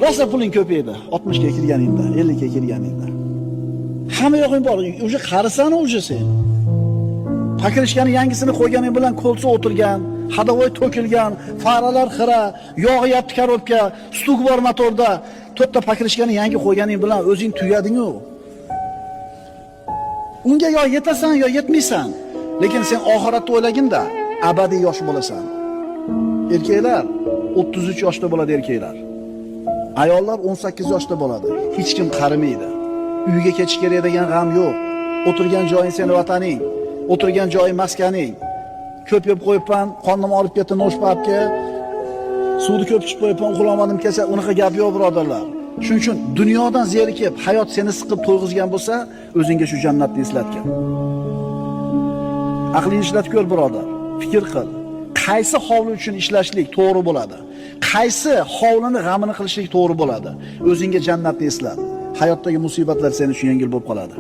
Rosa puling ko'paydi. 60 ga kirganingda, 50 ga kirganingda. Hamma yo'g'ing bor. O'sha qarisan o'sha sen. Pakirishgani yangisini qo'yganing bilan kolsa o'tirgan, hadavoy to'kilgan, faralar xira, yog'yapti korobka, stuk bor motorda. To'rtta pakirishgani yangi qo'yganing bilan o'zing tugading-ku. Unga yo yetasan yo yetmaysan. Lekin sen oxiratni o'ylaginda abadiy yosh bo'lasan. Erkaklar 33 yoshda bo'ladi erkaklar. Ayollar 18 yoshda bo'ladi. Hech kim qarimaydi. Uyga ketish kerak degan g'am yo'q. O'tirgan joying seni vataning, o'tirgan joying maskaning. Ko'p yeb qo'yibman, qonnim olib ketdi no'shpabga. Suvni ko'p ichib qo'yibman, uxlamadim kelsa, unaqa gap yo'q birodarlar. Shuning uchun dunyodan zerikib, hayot seni siqib to'yg'izgan bo'lsa, o'zingga shu jannatni eslatgin. Aqlingni ishlat ko'r birodar. Fikr qil. Qaysi hovli uchun ishlashlik to'g'ri bo'ladi? Qaysi hovlini g'amini qilishlik to'g'ri bo'ladi? O'zingga jannatni eslat. Hayotdagi musibatlar seni uchun yengil bo'lib qoladi.